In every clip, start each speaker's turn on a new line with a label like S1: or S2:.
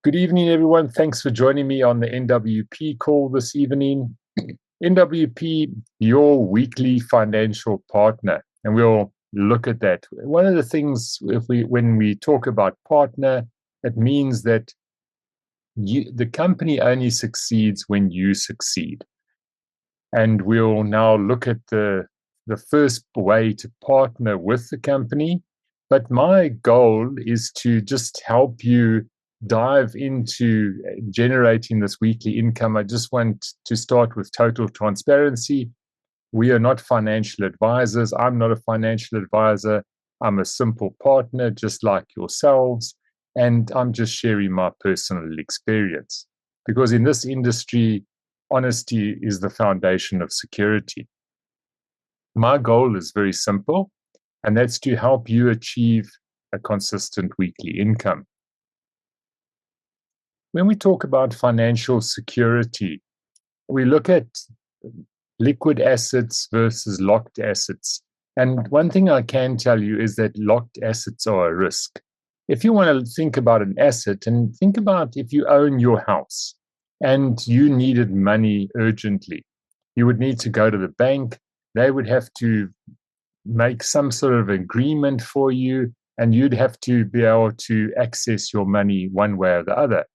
S1: Good evening, everyone. Thanks for joining me on the NWP call this evening. NWP, your weekly financial partner, and we'll look at that. One of the things, when we talk about partner, it means that the company only succeeds when you succeed. And we'll now look at the first way to partner with the company. But my goal is to just help you dive into generating this weekly income. I just want to start with total transparency. We are not financial advisors. I'm not a financial advisor. I'm a simple partner, just like yourselves. And I'm just sharing my personal experience. Because in this industry, honesty is the foundation of security. My goal is very simple, and that's to help you achieve a consistent weekly income. When we talk about financial security, we look at liquid assets versus locked assets. And one thing I can tell you is that locked assets are a risk. If you want to think about an asset, and think about if you own your house and you needed money urgently, you would need to go to the bank. They would have to make some sort of agreement for you, and you'd have to be able to access your money one way or the other.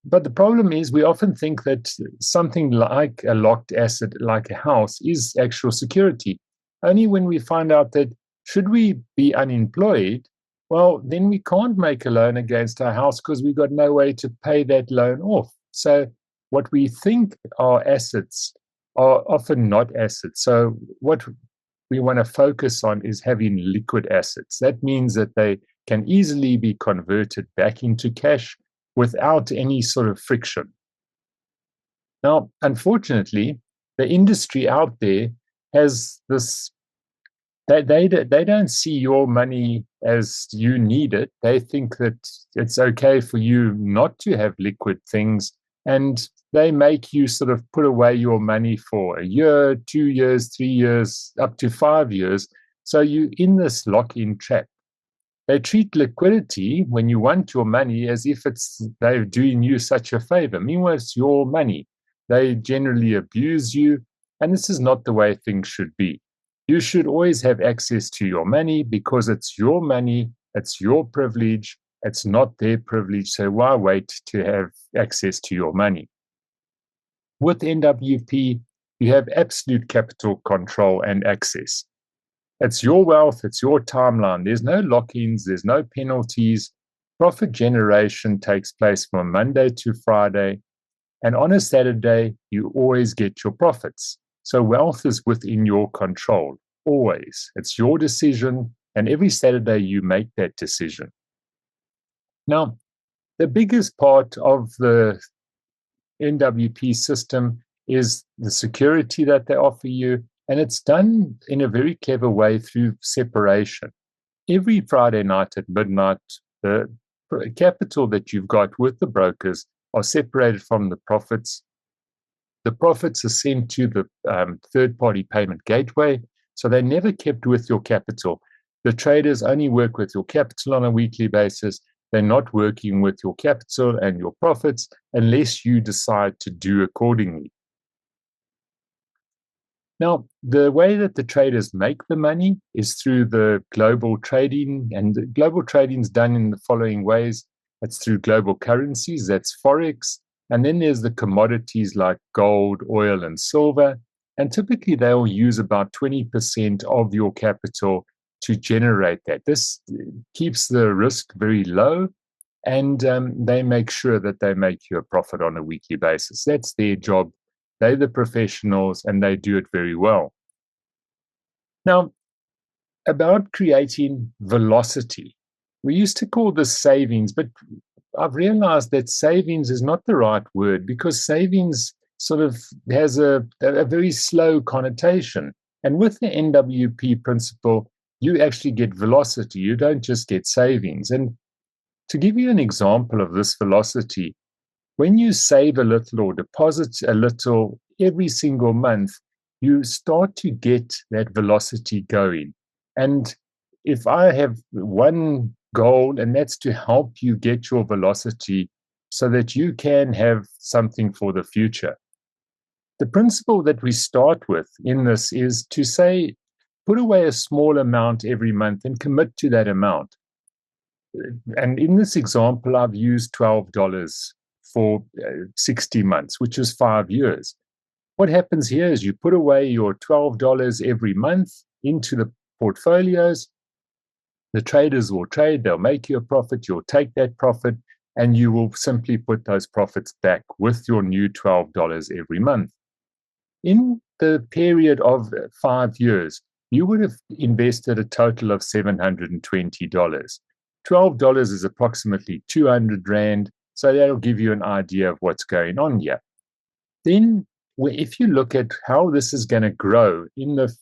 S1: But the problem is we often think that something like a locked asset, like a house, is actual security. Only when we find out that should we be unemployed, well, then we can't make a loan against our house because we've got no way to pay that loan off. So what we think are assets are often not assets. So what we want to focus on is having liquid assets. That means that they can easily be converted back into cash without any sort of friction. Now, unfortunately, the industry out there has this, they don't see your money as you need it. They think that it's okay for you not to have liquid things, and they make you sort of put away your money for a year, 2 years, 3 years, up to 5 years. So you're in this lock-in trap. They treat liquidity when you want your money as if they're doing you such a favor. Meanwhile, it's your money. They generally abuse you, and this is not the way things should be. You should always have access to your money because it's your money, it's your privilege, it's not their privilege. So why wait to have access to your money? With NWP, you have absolute capital control and access. It's your wealth, it's your timeline. There's no lock-ins, there's no penalties. Profit generation takes place from Monday to Friday. And on a Saturday, you always get your profits. So wealth is within your control, always. It's your decision, and every Saturday you make that decision. Now, the biggest part of the NWP system is the security that they offer you. And it's done in a very clever way through separation. Every Friday night at midnight, the capital that you've got with the brokers are separated from the profits. The profits are sent to the third-party payment gateway, so they're never kept with your capital. The traders only work with your capital on a weekly basis. They're not working with your capital and your profits unless you decide to do accordingly. Now, the way that the traders make the money is through the global trading, and the global trading is done in the following ways. It's through global currencies, that's Forex, and then there's the commodities like gold, oil, and silver, and typically they'll use about 20% of your capital to generate that. This keeps the risk very low, and they make sure that they make you a profit on a weekly basis. That's their job. They're the professionals, and they do it very well. Now, about creating velocity. We used to call this savings, but I've realized that savings is not the right word because savings sort of has a very slow connotation. And with the NWP principle, you actually get velocity. You don't just get savings. And to give you an example of this velocity, when you save a little or deposit a little every single month, you start to get that velocity going. And if I have one goal, and that's to help you get your velocity so that you can have something for the future. The principle that we start with in this is to say, put away a small amount every month and commit to that amount. And in this example, I've used $12 for 60 months, which is 5 years. What happens here is you put away your $12 every month into the portfolios. The traders will trade, they'll make you a profit, you'll take that profit, and you will simply put those profits back with your new $12 every month. In the period of 5 years, you would have invested a total of $720. $12 is approximately 200 Rand, so that'll give you an idea of what's going on here. Then, if you look at how this is going to grow in the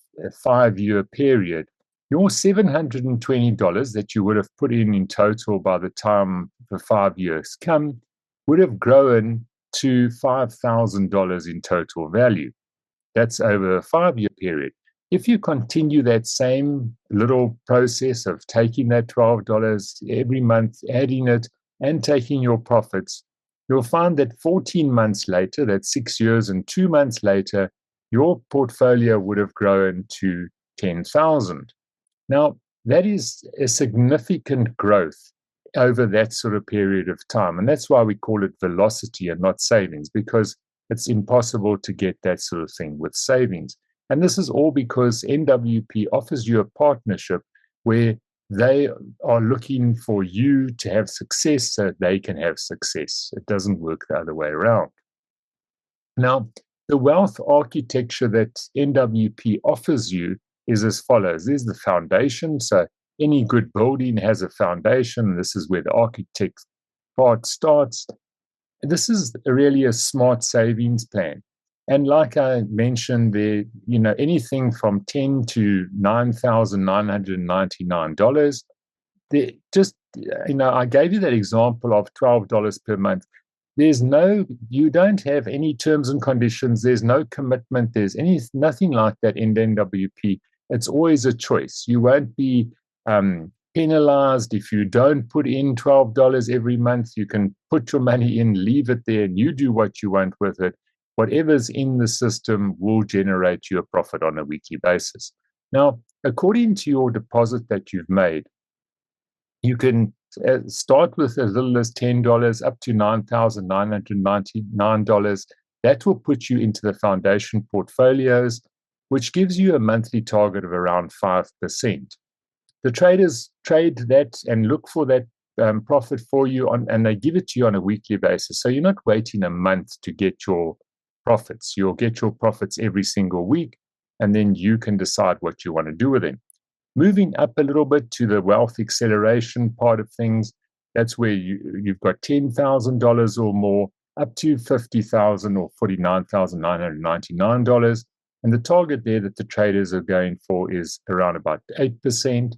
S1: 5-year period, your $720 that you would have put in total by the time the 5 years come would have grown to $5,000 in total value. That's over a 5-year period. If you continue that same little process of taking that $12 every month, adding it, and taking your profits, you'll find that 14 months later, that's 6 years and 2 months later, your portfolio would have grown to 10,000. Now, that is a significant growth over that sort of period of time. And that's why we call it velocity and not savings, because it's impossible to get that sort of thing with savings. And this is all because NWP offers you a partnership where they are looking for you to have success so they can have success. It doesn't work the other way around. Now, the wealth architecture that NWP offers you is as follows. There's the foundation. So any good building has a foundation. This is where the architect part starts. This is really a smart savings plan. And like I mentioned there, anything from $10 to $9,999. I gave you that example of $12 per month. You don't have any terms and conditions. There's no commitment. There's nothing like that in NWP. It's always a choice. You won't be penalized if you don't put in $12 every month. You can put your money in, leave it there, and you do what you want with it. Whatever's in the system will generate you a profit on a weekly basis. Now, according to your deposit that you've made, you can start with as little as $10 up to $9,999. That will put you into the foundation portfolios, which gives you a monthly target of around 5%. The traders trade that and look for that profit for you, and they give it to you on a weekly basis. So you're not waiting a month to get your profits. You'll get your profits every single week, and then you can decide what you want to do with them. Moving up a little bit to the wealth acceleration part of things, that's where you've got $10,000 or more, up to $50,000 or $49,999. And the target there that the traders are going for is around about 8%.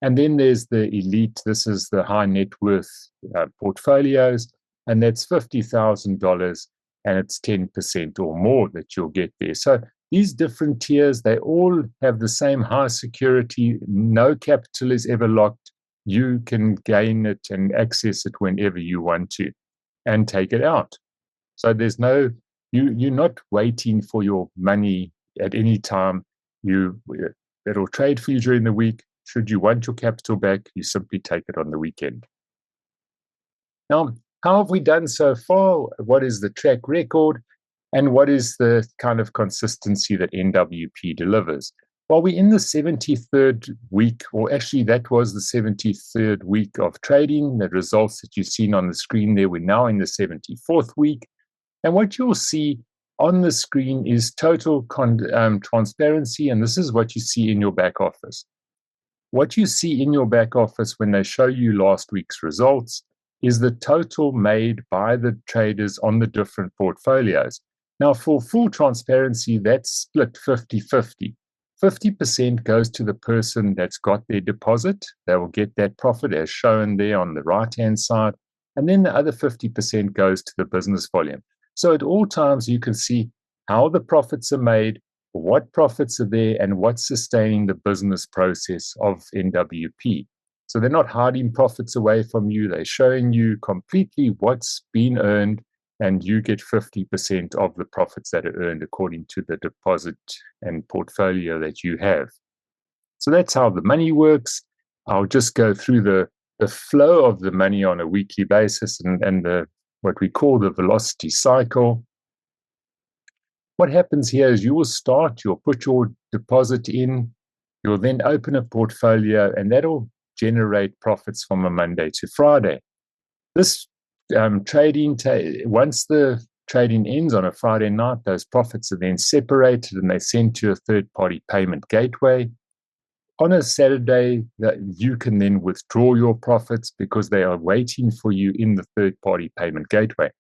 S1: And then there's the elite. This is the high net worth portfolios, and that's $50,000, and it's 10% or more that you'll get there. So these different tiers, they all have the same high security. No capital is ever locked. You can gain it and access it whenever you want to and take it out. So there's you're not waiting for your money at any time. It'll trade for you during the week. Should you want your capital back, you simply take it on the weekend. Now, how have we done so far? What is the track record? And what is the kind of consistency that NWP delivers? Well, we're in the 73rd week, or actually that was the 73rd week of trading. The results that you've seen on the screen there, we're now in the 74th week. And what you'll see on the screen is total transparency, and this is what you see in your back office. What you see in your back office when they show you last week's results is the total made by the traders on the different portfolios. Now, for full transparency, that's split 50-50. 50% goes to the person that's got their deposit. They will get that profit as shown there on the right-hand side. And then the other 50% goes to the business volume. So at all times, you can see how the profits are made, what profits are there, and what's sustaining the business process of NWP. So they're not hiding profits away from you. They're showing you completely what's been earned, and you get 50% of the profits that are earned according to the deposit and portfolio that you have. So that's how the money works. I'll just go through the flow of the money on a weekly basis and the what we call the velocity cycle. What happens here is you'll put your deposit in, you'll then open a portfolio, and that'll generate profits from a Monday to Friday. This once the trading ends on a Friday night, those profits are then separated and they're sent to a third-party payment gateway. On a Saturday, that you can then withdraw your profits because they are waiting for you in the third-party payment gateway.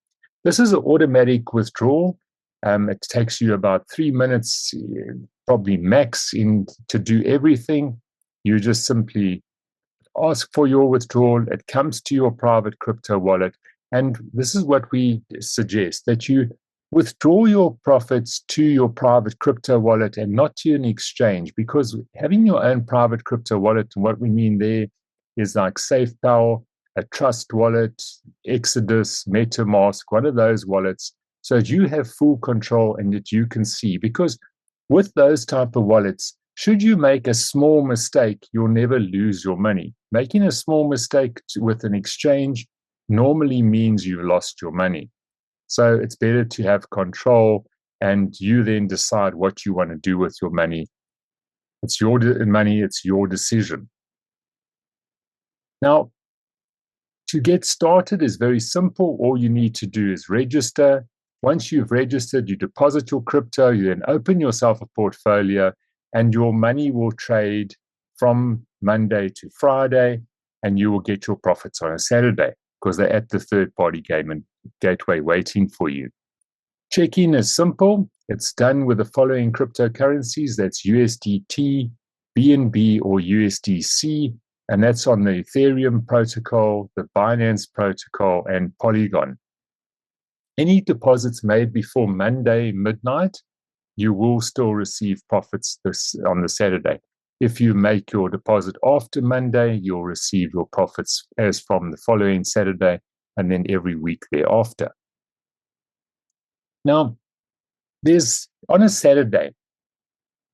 S1: This is an automatic withdrawal. It takes you about 3 minutes, probably max, to do everything. You just simply ask for your withdrawal. It comes to your private crypto wallet. And this is what we suggest, that you withdraw your profits to your private crypto wallet and not to an exchange, because having your own private crypto wallet, and what we mean there is like SafePal, a Trust wallet, Exodus, MetaMask, one of those wallets, so that you have full control and that you can see. Because with those type of wallets, should you make a small mistake, you'll never lose your money. Making a small mistake with an exchange normally means you've lost your money. So it's better to have control, and you then decide what you want to do with your money. It's your money, it's your decision. Now, to get started is very simple. All you need to do is register. Once you've registered, you deposit your crypto, you then open yourself a portfolio, and your money will trade from Monday to Friday, and you will get your profits on a Saturday because they're at the third-party gateway waiting for you. Check-in is simple. It's done with the following cryptocurrencies. That's USDT, BNB, or USDC, and that's on the Ethereum protocol, the Binance protocol, and Polygon. Any deposits made before Monday midnight, you will still receive profits on the Saturday. If you make your deposit after Monday, you'll receive your profits as from the following Saturday and then every week thereafter. Now, there's on a Saturday,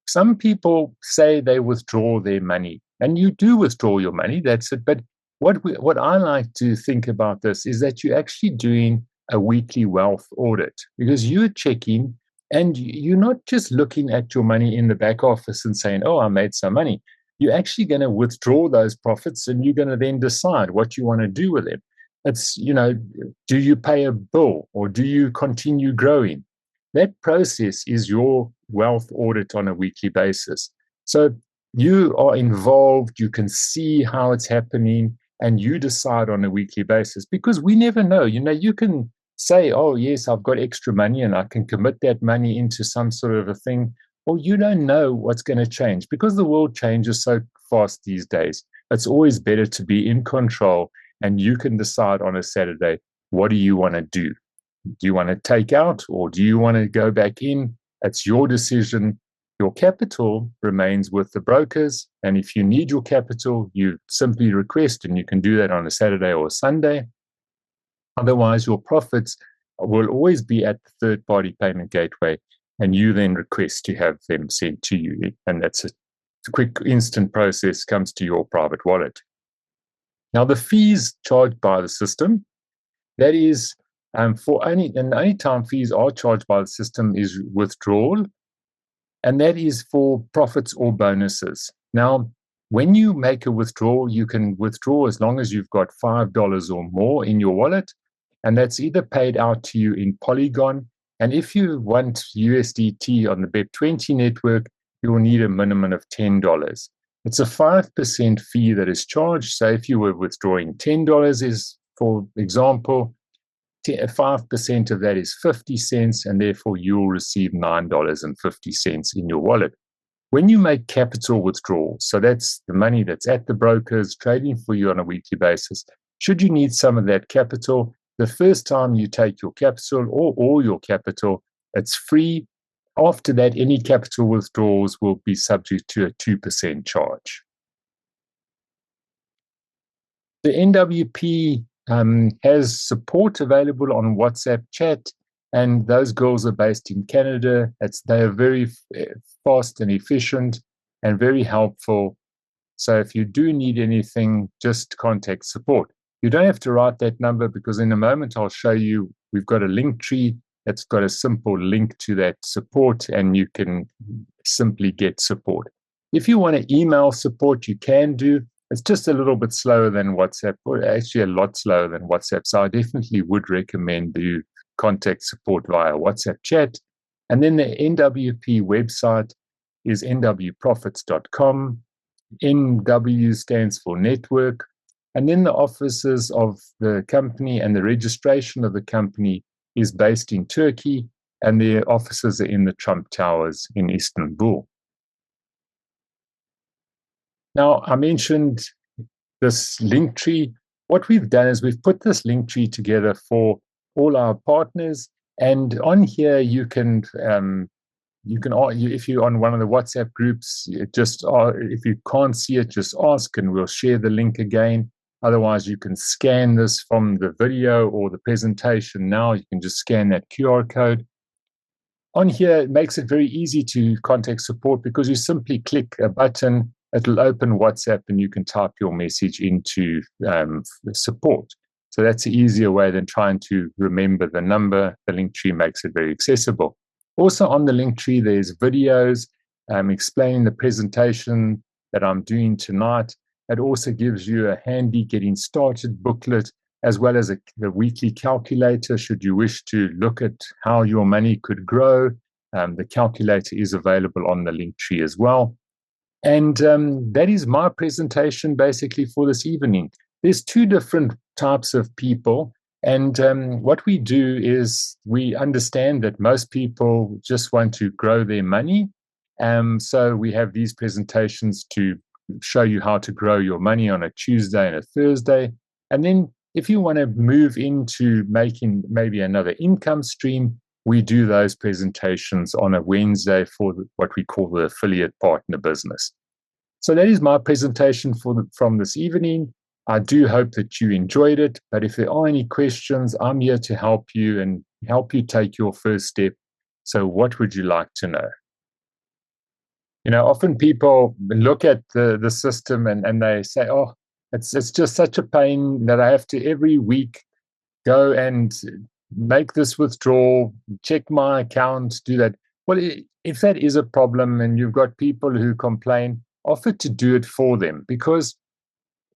S1: some people say they withdraw their money, and you do withdraw your money, that's it. But what I like to think about this is that you're actually doing a weekly wealth audit, because you're checking and you're not just looking at your money in the back office and saying, oh, I made some money. You're actually going to withdraw those profits, and you're going to then decide what you want to do with them. It's, do you pay a bill or do you continue growing? That process is your wealth audit on a weekly basis. So you are involved, you can see how it's happening, and you decide on a weekly basis, because we never know. You can say, oh, yes, I've got extra money and I can commit that money into some sort of a thing, or you don't know what's going to change because the world changes so fast these days. It's always better to be in control, and you can decide on a Saturday, what do you want to do? Do you want to take out or do you want to go back in? It's your decision. Your capital remains with the brokers. And if you need your capital, you simply request, and you can do that on a Saturday or a Sunday. Otherwise, your profits will always be at the third-party payment gateway, and you then request to have them sent to you. And that's a quick, instant process, comes to your private wallet. Now, the fees charged by the system, that is and the only time fees are charged by the system is withdrawal, and that is for profits or bonuses. Now, when you make a withdrawal, you can withdraw as long as you've got $5 or more in your wallet, and that's either paid out to you in Polygon. And if you want USDT on the BEP20 network, you will need a minimum of $10. It's a 5% fee that is charged. So if you were withdrawing $10, is, for example, 5% of that is 50 cents, and therefore you'll receive $9.50 in your wallet. When you make capital withdrawals, so that's the money that's at the brokers trading for you on a weekly basis, should you need some of that capital, the first time you take your capital or all your capital, it's free. After that, any capital withdrawals will be subject to a 2% charge. The NWP has support available on WhatsApp chat, and those girls are based in Canada. They are very fast and efficient and very helpful. So if you do need anything, just contact support. You don't have to write that number, because in a moment I'll show you we've got a link tree that's got a simple link to that support, and you can simply get support. If you want to email support, you can do. It's just a little bit slower than WhatsApp, or actually a lot slower than WhatsApp. So I definitely would recommend you contact support via WhatsApp chat. And then the NWP website is nwprofits.com. NW stands for network. And then the offices of the company and the registration of the company is based in Turkey, and their offices are in the Trump Towers in Istanbul. Now, I mentioned this link tree. What we've done is we've put this link tree together for all our partners, and on here you can if you're on one of the WhatsApp groups, if you can't see it, just ask and we'll share the link again. Otherwise, you can scan this from the video or the presentation now. You can just scan that QR code. On here, it makes it very easy to contact support, because you simply click a button, it'll open WhatsApp, and you can type your message into support. So that's an easier way than trying to remember the number. The link tree makes it very accessible. Also on the link tree, there's videos explaining the presentation that I'm doing tonight. It also gives you a handy getting started booklet, as well as the weekly calculator should you wish to look at how your money could grow. The calculator is available on the link tree as well. And that is my presentation basically for this evening. There's two different types of people. And what we do is we understand that most people just want to grow their money. So we have these presentations to show you how to grow your money on a Tuesday and a Thursday. And then if you want to move into making maybe another income stream, we do those presentations on a Wednesday for what we call the affiliate partner business. So that is my presentation from this evening. I do hope that you enjoyed it, but if there are any questions, I'm here to help you and help you take your first step. So what would you like to know? Often people look at the system and they say, oh, it's just such a pain that I have to every week go and make this withdrawal, check my account, do that. Well, if that is a problem and you've got people who complain, offer to do it for them, because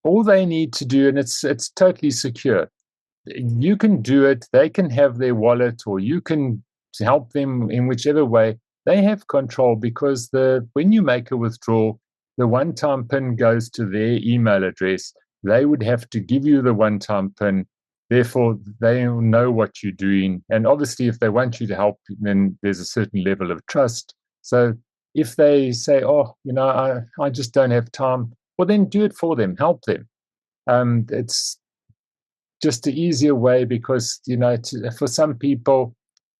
S1: all they need to do, and it's totally secure. You can do it. They can have their wallet, or you can help them in whichever way. They have control, because when you make a withdrawal, the one-time PIN goes to their email address. They would have to give you the one-time PIN. Therefore, they know what you're doing. And obviously, if they want you to help, then there's a certain level of trust. So if they say, oh, I just don't have time, well, then do it for them, help them. It's just an easier way, because, for some people,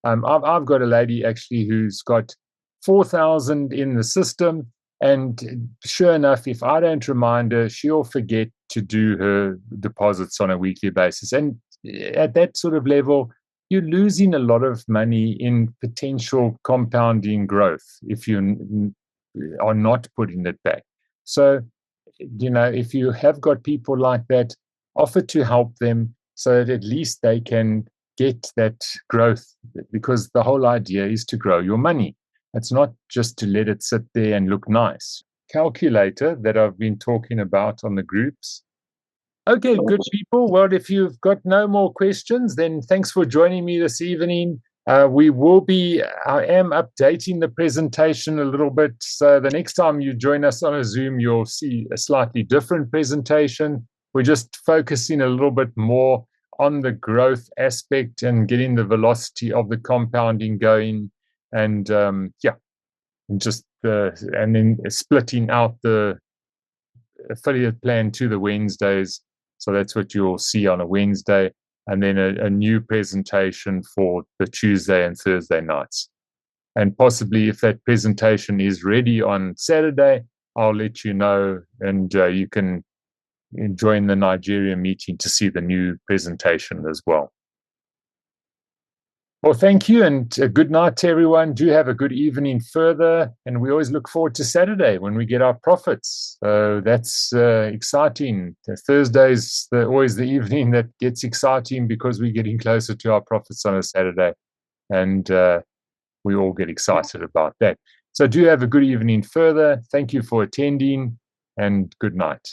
S1: I've got a lady actually who's got 4,000 in the system. And sure enough, if I don't remind her, she'll forget to do her deposits on a weekly basis. And at that sort of level, you're losing a lot of money in potential compounding growth if you are not putting it back. So, if you have got people like that, offer to help them so that at least they can get that growth, because the whole idea is to grow your money. It's not just to let it sit there and look nice. Calculator that I've been talking about on the groups. Okay, good people. Well, if you've got no more questions, then thanks for joining me this evening. I am updating the presentation a little bit. So the next time you join us on a Zoom, you'll see a slightly different presentation. We're just focusing a little bit more on the growth aspect and getting the velocity of the compounding going. And and then splitting out the affiliate plan to the Wednesdays. So that's what you'll see on a Wednesday, and then a new presentation for the Tuesday and Thursday nights. And possibly if that presentation is ready on Saturday, I'll let you know, and you can join the Nigeria meeting to see the new presentation as well. Well, thank you, and a good night to everyone. Do have a good evening further, and we always look forward to Saturday when we get our profits. So that's exciting. Thursday's always the evening that gets exciting because we're getting closer to our profits on a Saturday, and we all get excited about that. So do have a good evening further. Thank you for attending, and good night.